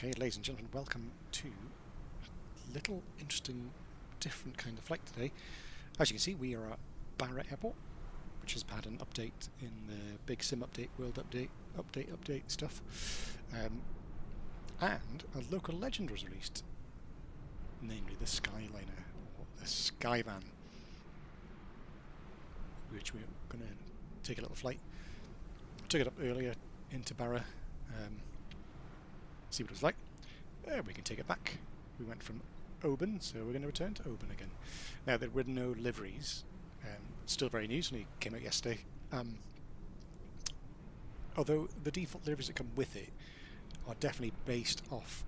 Okay, ladies and gentlemen, welcome to a little interesting, different kind of flight today. As you can see, we are at Barra Airport, which has had an update in the big sim update, world update stuff. And a local legend was released, namely the Skyliner, or the Skyvan, which we're going to take a little flight. Took it up earlier into Barra, see what it was like. We can take it back. We went from Oban, so we're going to return to Oban again. Now, there were no liveries. Still very new, only came out yesterday. Although the default liveries that come with it are definitely based off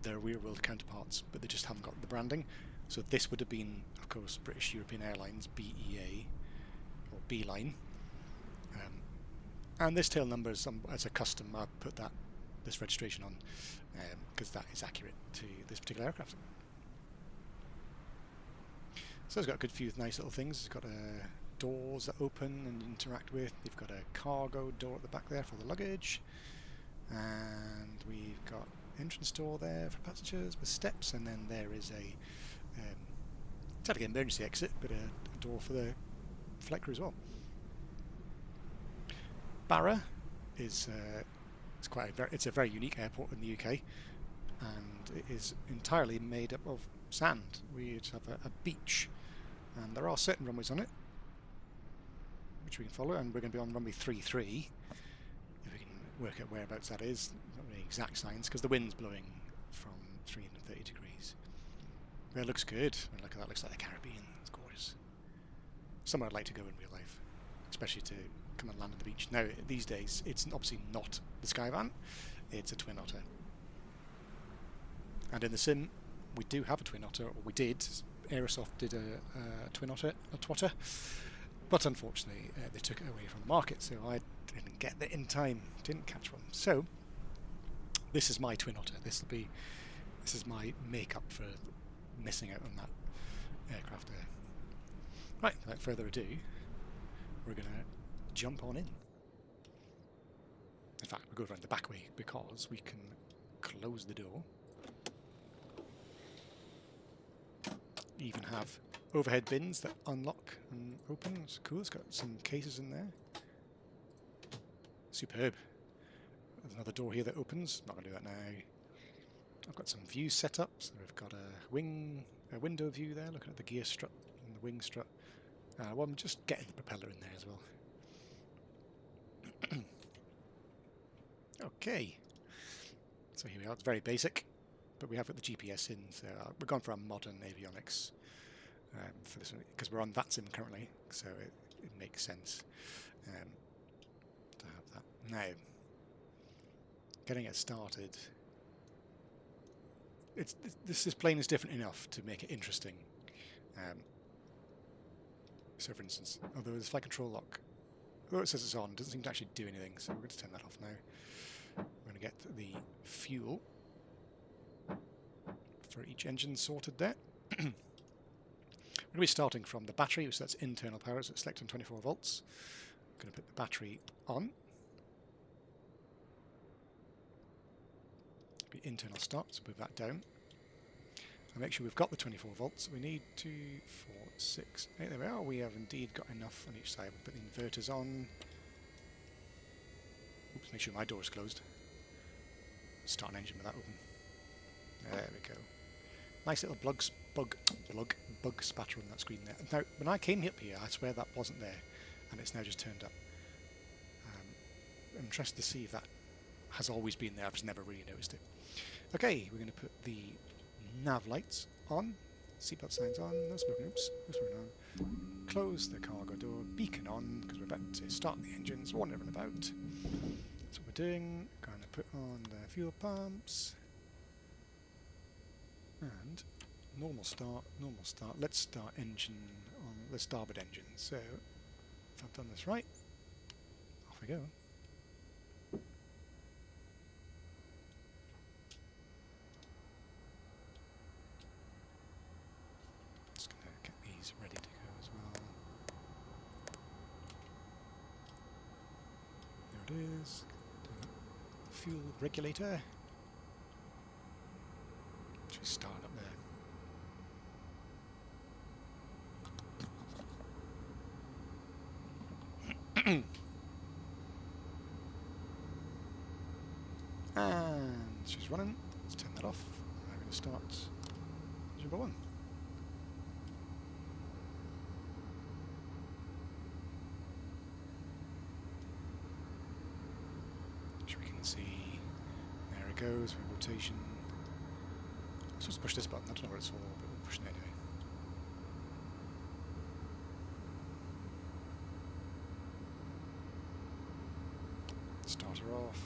their real-world counterparts, but they just haven't got the branding. So this would have been, of course, British European Airlines, BEA, or B-Line. And this tail number is as a custom. I put this registration on because that is accurate to this particular aircraft. So it's got a good few nice little things. It's got doors that open and interact with. You've got a cargo door at the back there for the luggage, and we've got entrance door there for passengers with steps, and then there is a technically an emergency exit, but a door for the flight crew as well. Barra is it's a very unique airport in the UK, and it is entirely made up of sand. We have a beach, and there are certain runways on it which we can follow, and we're going to be on runway 33 if we can work out whereabouts that is. Not really exact science because the wind's blowing from 330 degrees. But it looks good. I mean, look at that, looks like the Caribbean. It's gorgeous. Somewhere I'd like to go in real life, especially to come and land on the beach. Now, these days, it's obviously not the Skyvan, it's a Twin Otter. And in the sim, we do have a Twin Otter, or we did. Aerosoft did a Twin Otter, a Twotter, but unfortunately they took it away from the market, so I didn't get it in time, didn't catch one. So, this is my Twin Otter. This is my make-up for missing out on that aircraft there. Right, without further ado, we're going to jump on in. In fact, we'll go around the back way because we can close the door. Even have overhead bins that unlock and open. It's cool. It's got some cases in there. Superb. There's another door here that opens. Not going to do that now. I've got some views set up. So we've got a window view there, looking at the gear strut and the wing strut. Well, I'm just getting the propeller in there as well. Okay, so here we are. It's very basic, but we have got the GPS in, so we're going for a modern avionics for this one because we're on VATSIM currently, so it makes sense to have that. Now, getting it started. This plane is different enough to make it interesting. So, for instance, although there's flight control lock, although it says it's on, it doesn't seem to actually do anything, so we're going to turn that off now. We're going to get the fuel for each engine sorted there. We're going to be starting from the battery, so that's internal power, so it's selecting 24 volts. I'm going to put the battery on. Be internal start, so move that down. And make sure we've got the 24 volts. We need 2, 4, 6, 8. There we are. We have indeed got enough on each side. We'll put the inverters on. Oops, make sure my door is closed. Start an engine with that open. There we go. Nice little bug spatter on that screen there. Now, when I came up here, I swear that wasn't there, and it's now just turned up. I'm interested to see if that has always been there. I've just never really noticed it. Okay, we're going to put the nav lights on, seatbelt signs on, no smoking, oops, no smoking on. Close the cargo door, beacon on, because we're about to start the engines, wandering about. That's what we're doing. Going to put on the fuel pumps. And normal start, normal start. Let's start engine on the starboard engine. So, if I've done this right, off we go. Ready to go as well. There it is. Fuel regulator. She's starting up there. And she's running. Let's turn that off. We're going to start number 1. Which we can see. There it goes. Rotation. I'm supposed to push this button. I don't know what it's for, but we'll push it anyway. Start her off.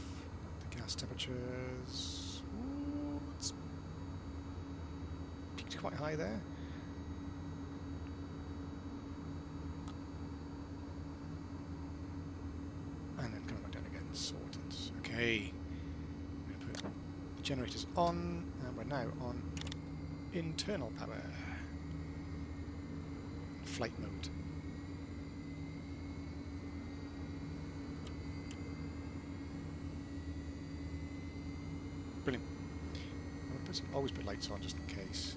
The gas temperatures. Ooh, it's peaked quite high there. And then coming back down again. Sorted. Okay. I'm going to put the generators on, and we're now on internal power. Flight mode. Brilliant. Always put lights on just in case.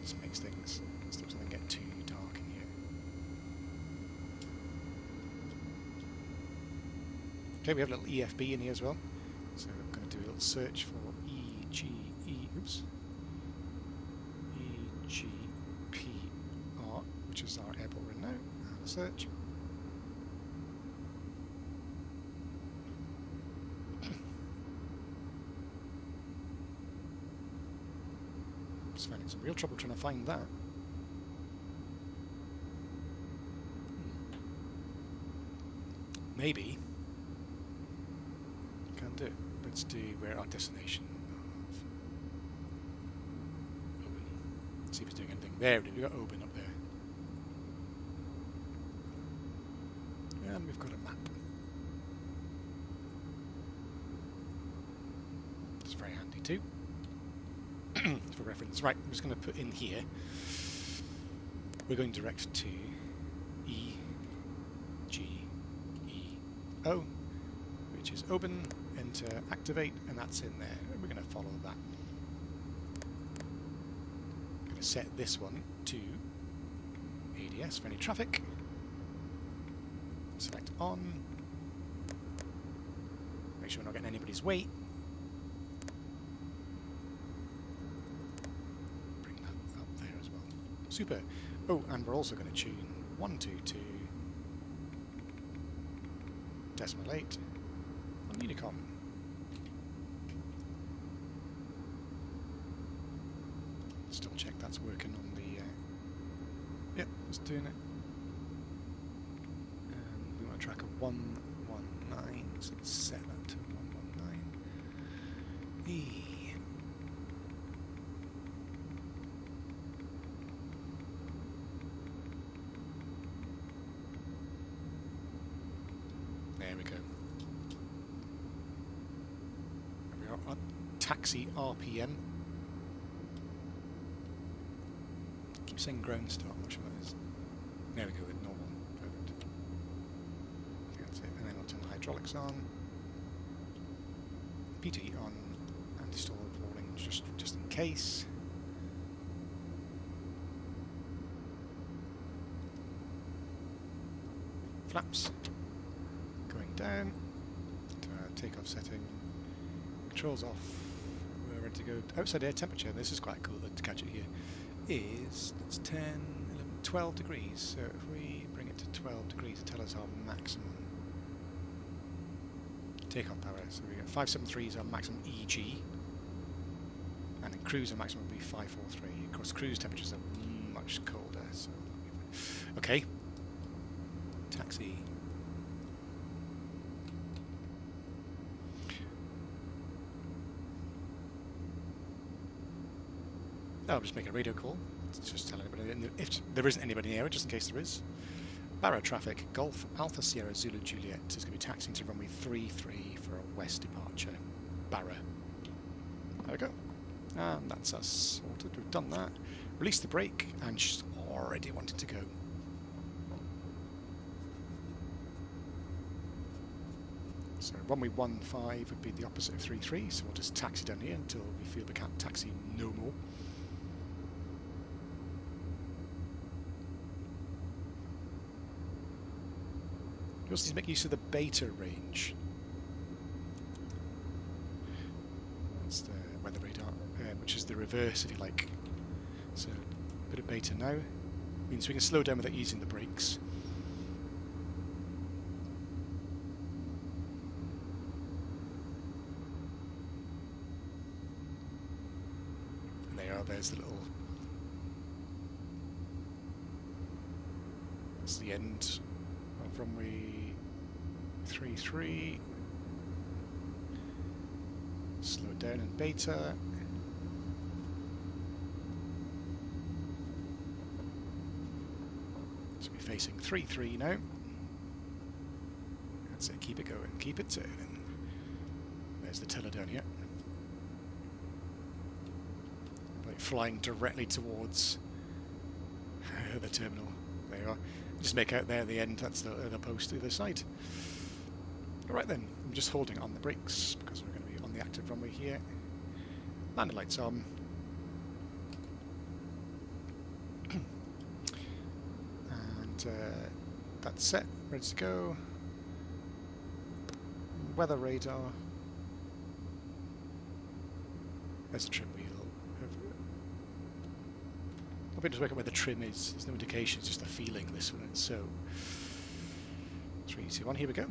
Just makes things, so it doesn't get too dark in here. Okay, we have a little EFB in here as well. So I'm going to do a little search for EGPR, which is our airport we're in now. And a search. Just finding some real trouble trying to find that. Maybe can't do it. Let's do where our destination of Oban. See if it's doing anything. There we got Oban up there. And we've got a map. It's very handy too. For reference. Right, I'm just going to put in here. We're going direct to EGEO, which is Oban, enter, activate, and that's in there. We're going to follow that. I'm going to set this one to ADS for any traffic. Select on. Make sure we're not getting anybody's weight. Bring that up there as well. Super. Oh, and we're also going to tune 122 decimal 8 on Unicom. Let's double check that's working on the. Yep, it's doing it. And we want to track a 119, so let's set that to 119. There we go. There we are on taxi RPM. Keep saying ground start, I'm not sure what that is. There we go with normal. Perfect. I think that's it. And then we'll turn the hydraulics on. PT on and install rolling just in case. Flaps. Going down to our takeoff setting, controls off, we're ready to go. Outside air temperature, this is quite cool to catch it here, is that's 10, 11, 12 degrees. So if we bring it to 12 degrees, it'll tell us our maximum takeoff power. So we get 573 is our maximum EG, and in cruise our maximum would be 543. Of course, cruise temperatures are much colder, so okay. Taxi. I'll just make a radio call. It's just tell anybody if there isn't anybody in the area, just in case there is. Barra traffic, Golf Alpha Sierra Zulu Juliet is going to be taxiing to runway 33 for a west departure. Barra. There we go. And that's us sorted. We've done that. Release the brake, and she's already wanted to go. So runway 15 would be the opposite of 33, so we'll just taxi down here until we feel we can't taxi no more. You also need to make use of the beta range. That's the weather radar, which is the reverse if you like. So a bit of beta now means we can slow down without using the brakes. And there you are, there's the little... That's the end of runway 33. Slow it down in beta. So we're facing 3-3 now. That's it, keep it going, keep it turning. There's the tiller down here. Like flying directly towards the terminal. There you are. Just make out there the end, that's the post to the other side. Alright then, I'm just holding on the brakes because we're going to be on the active runway here. Landing lights on. And that's set, ready to go. Weather radar. There's the trim wheel. I'll be able to work out where the trim is. There's no indication, it's just a feeling this one. So 3, 2, 1, here we go.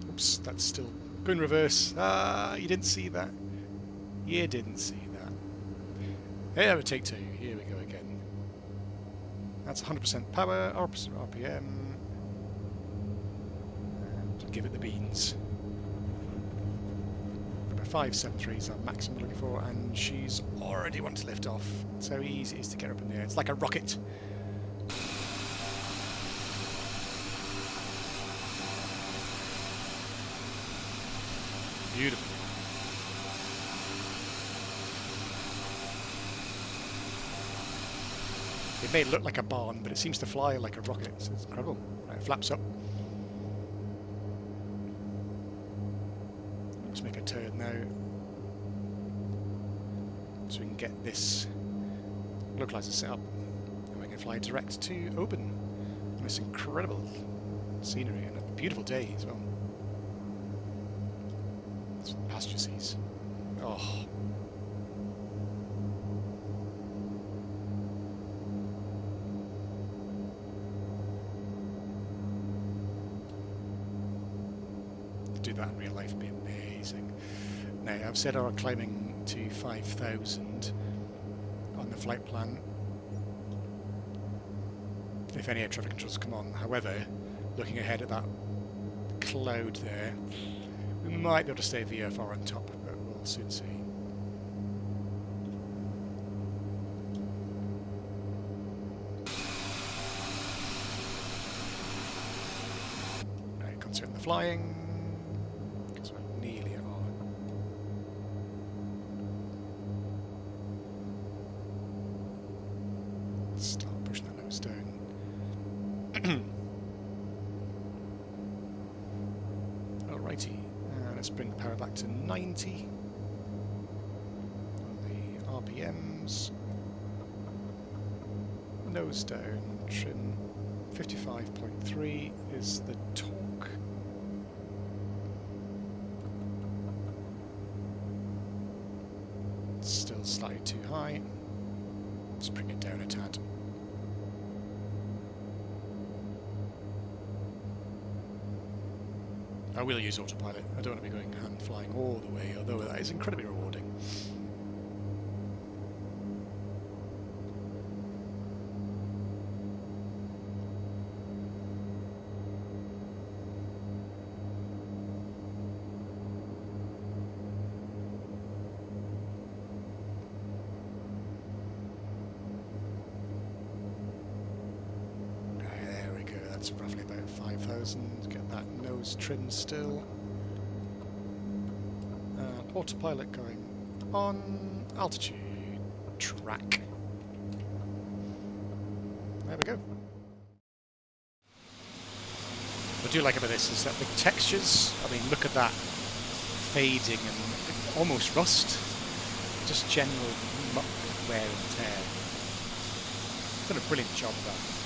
Oops, that's still going reverse. Ah, you didn't see that. You didn't see that. Here we take 2. Here we go again. That's 100% power, opposite RPM. And give it the beans. 573 is our maximum we're looking for, and she's already wanting to lift off. That's how easy it is to get up in there. It's like a rocket. Beautiful. It may look like a barn, but it seems to fly like a rocket, so it's incredible. Right, it flaps up. Let's make a turn now, so we can get this localizer set up, and we can fly direct to Oban. And this incredible scenery and a beautiful day as well. That's what the passenger sees. Oh. Do that in real life would be amazing. Now, I've set our climbing to 5,000 on the flight plan if any air traffic controls come on. However, looking ahead at that cloud there, we might be able to stay VFR on top, but we'll soon see. Right, concentrate on the flying. Start pushing that nose down. Alrighty, let's bring the power back to 90 on the RPMs. Nose down, trim 55.3 is the torque. It's still slightly too high. Let's bring it down a tad. I will use autopilot. I don't want to be going hand flying all the way, although that is incredibly rewarding. That's roughly about 5,000. Get that nose trimmed still. And autopilot going on. Altitude track. There we go. do like about this is that the textures, I mean, look at that fading and almost rust, just general muck, wear and tear. Done a brilliant job of that.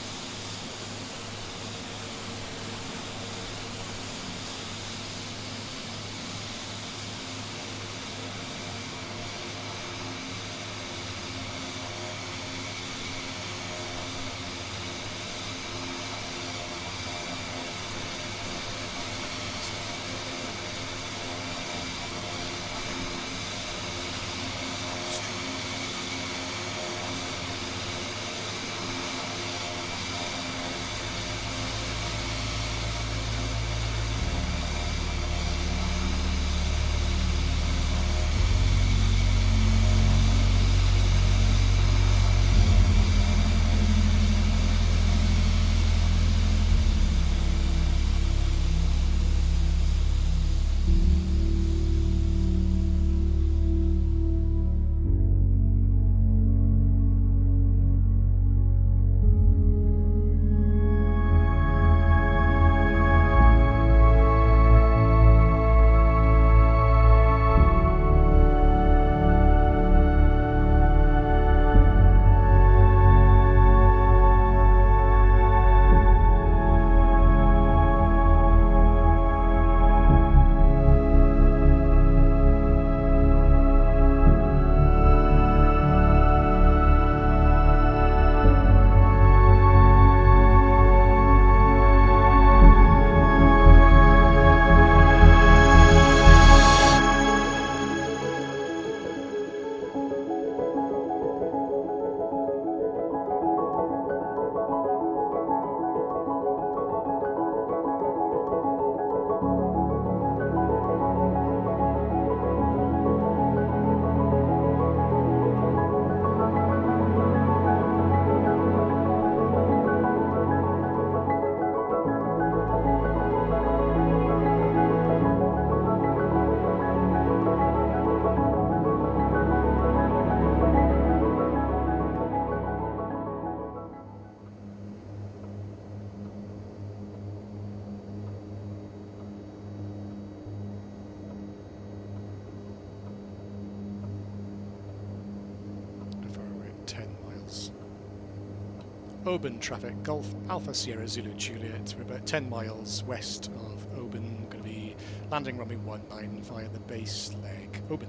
Oban traffic, Golf Alpha Sierra Zulu Juliet. We're about 10 miles west of Oban. Going to be landing runway 19 via the base leg. Oban.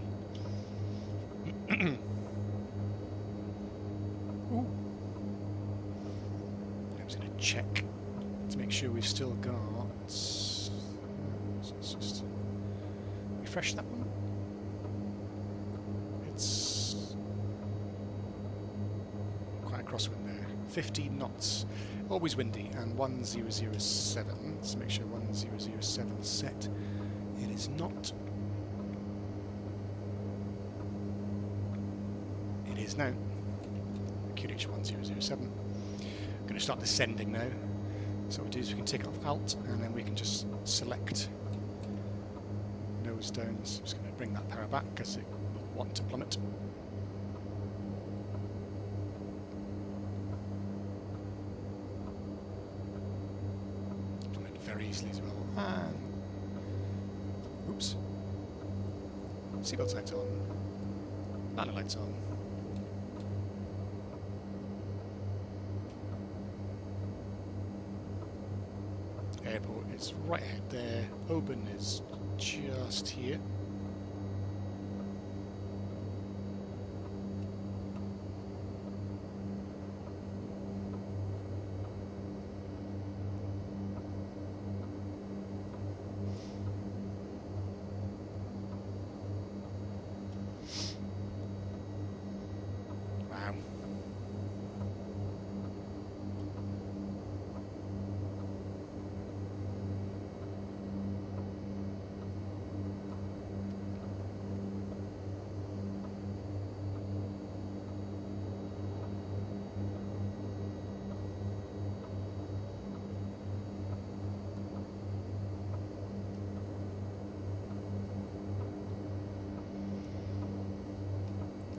Ooh. I'm just going to check to make sure we've still got. So let's just refresh that one. It's quite a crosswind there. 15 knots, always windy, and 1007. Let's make sure 1007 is set. It is not. It is now. QH 1007. I'm going to start descending now. So what we do is we can take off Alt, and then we can just select nose down. So I'm just going to bring that power back because it will want to plummet. Very easily as well. And oops. Seatbelt lights on. Banner lights on. Airport is right ahead there. Oban is just here.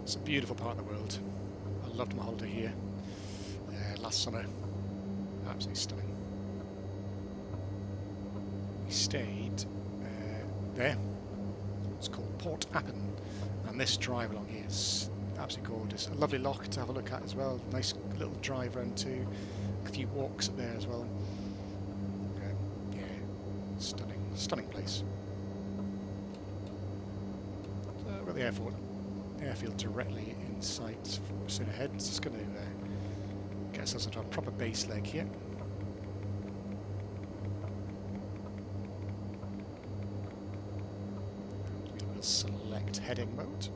It's a beautiful part of the world. I loved my holiday here last summer. Absolutely stunning. we stayed there. It's called Port Appen, and this drive along here is absolutely gorgeous. A lovely loch to have a look at as well. Nice little drive round too. A few walks up there as well. Yeah, stunning, stunning place. So we've got the airfield directly in sight soon ahead. It's just going to get ourselves onto a proper base leg here. We will select heading mode.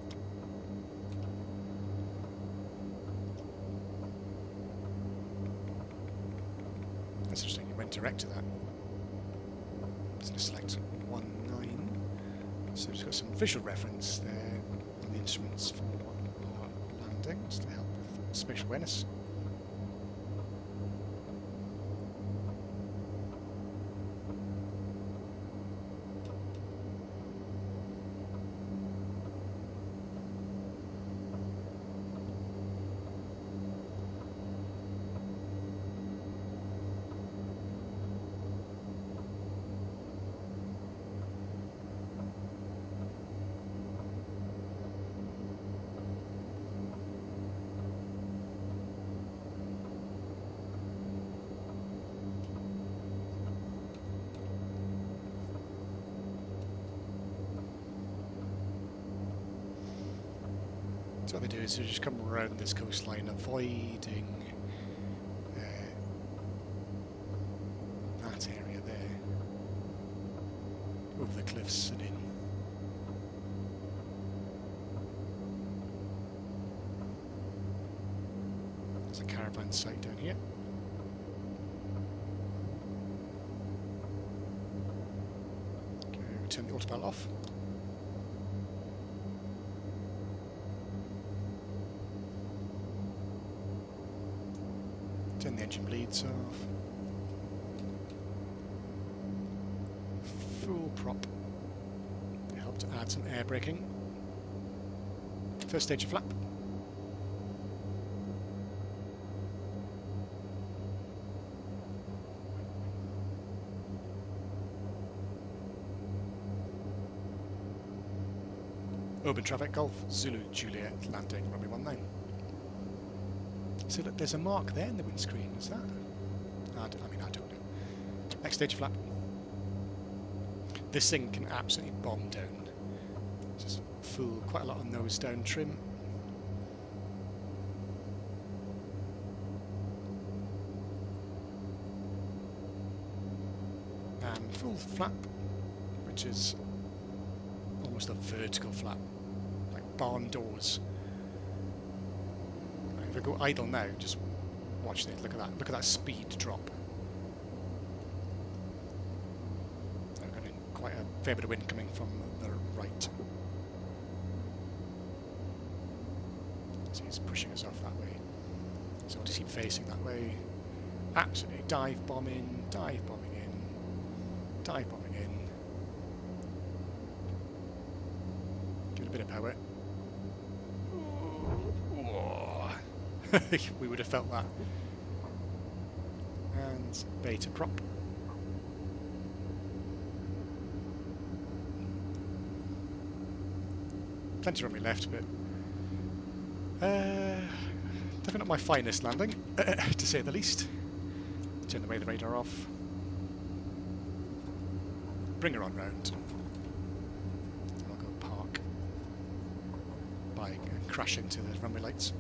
That's interesting, you went direct to that. Just going to select 19. So we've just got some visual reference there on the instruments for our landings to help with spatial awareness. So what they do is they just come around this coastline, avoiding that area there, over the cliffs and in. There's a caravan site down here. Okay, turn the autopilot off. Turn the engine bleeds off. Full prop. They help to add some air braking. First stage of flap. Oban traffic, Golf, Zulu, Juliet, landing, runway 19. So look, there's a mark there in the windscreen, is that? I mean, I don't know. Next stage flap. This thing can absolutely bomb down. Just full, quite a lot of nose down trim. And full flap, which is almost a vertical flap, like barn doors. If I go idle now, just watch it. Look at that. Look at that speed drop. I've got quite a fair bit of wind coming from the right. So he's pushing us off that way. So I'll just keep facing that way. Absolutely. Dive bombing in, dive bombing in, dive bombing in. Give it a bit of power. We would have felt that. And beta prop. Plenty of runway left, but definitely not my finest landing, to say the least. Turn the radar off. Bring her on round. I'll go park by and crash into the runway lights.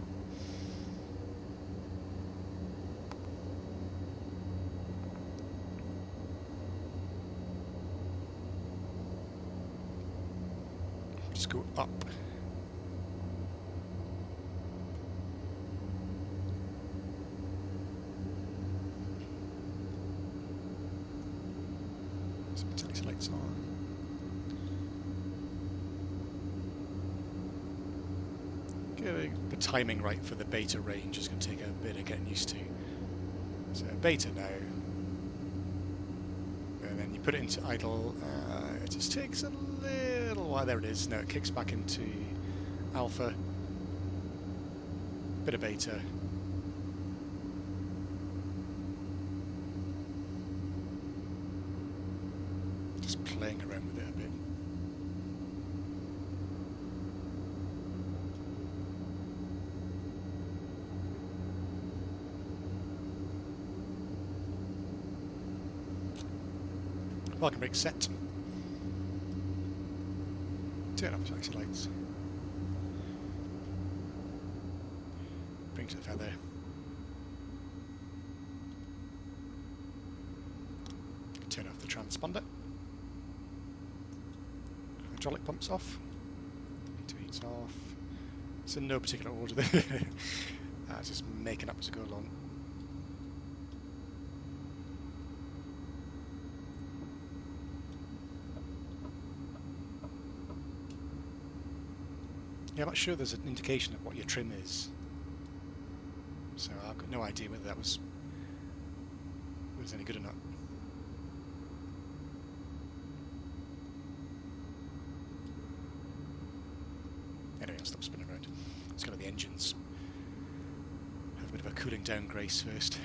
Just go up. Some taxi lights on. Getting the timing right for the beta range is going to take a bit of getting used to. So beta now. And then you put it into idle. It just takes a little while. There it is. Now it kicks back into alpha. Bit of beta. just playing around with it a bit. Parking brake set. Turn off taxi lights. Bring to the feather. Turn off the transponder. Hydraulic pumps off. Heat's off. It's in no particular order there. Just making up as I go along. Yeah, I'm not sure there's an indication of what your trim is. So I've got no idea whether that was any good or not. Anyway, I'll stop spinning around. Let's go to the engines. Have a bit of a cooling down grace first.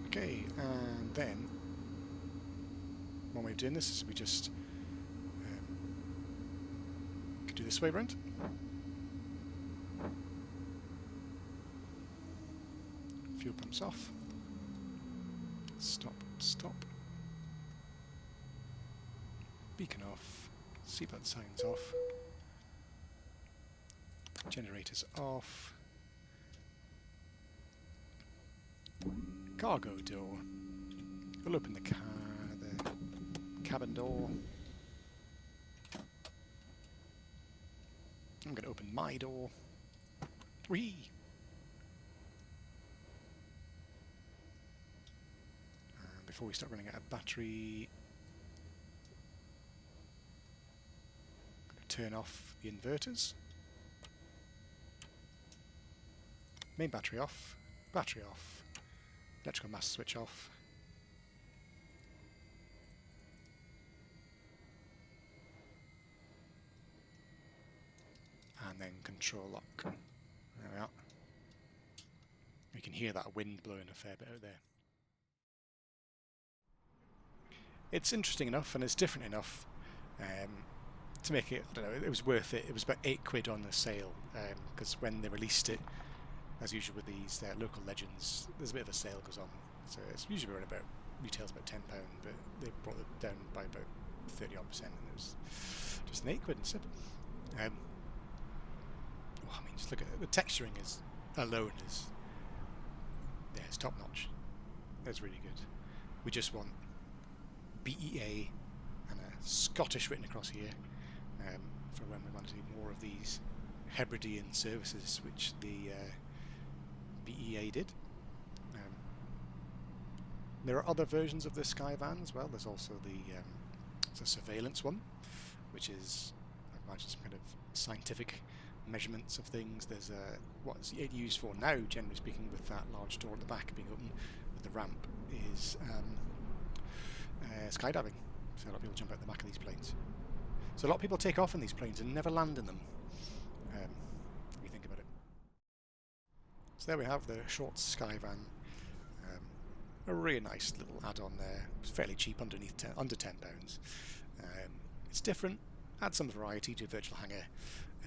Okay, and then one way of doing this is we just could do this way round. Fuel pumps off. Stop, stop. Beacon off. Seatbelt signs off. Generators off. Cargo door. We'll open the cabin door. I'm going to open my door. Whee! And before we start running out of battery, I'm going to turn off the inverters. Main battery off. Battery off. Electrical master switch off. And then control lock. There we are. You can hear that wind blowing a fair bit out there. It's interesting enough and it's different enough to make it, I don't know, it was worth it. It was about £8 on the sale because when they released it, as usual with these local legends, there's a bit of a sale goes on. So it's usually around about, retails about £10, but they brought it down by about 30% and it was just an £8 instead. Well, I mean, just look at it. The texturing is alone is, yeah, it's top notch. That's really good. We just want BEA and a Scottish written across here for when we want to do more of these Hebridean services, which the BEA did. There are other versions of the Skyvan as well. There's also the surveillance one, which is, I imagine, some kind of scientific measurements of things. There's what's it used for now, generally speaking, with that large door at the back being open with the ramp, is skydiving. So a lot of people jump out the back of these planes. So a lot of people take off in these planes and never land in them. If you think about it. So there we have the short Skyvan. A really nice little add-on there. It's fairly cheap, under £10. It's different, adds some variety to a virtual hangar,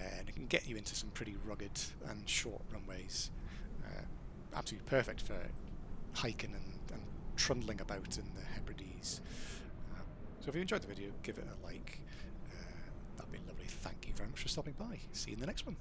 and it can get you into some pretty rugged and short runways. Absolutely perfect for hiking and trundling about in the Hebrides. So if you enjoyed the video, give it a like. That'd be lovely. Thank you very much for stopping by. See you in the next one.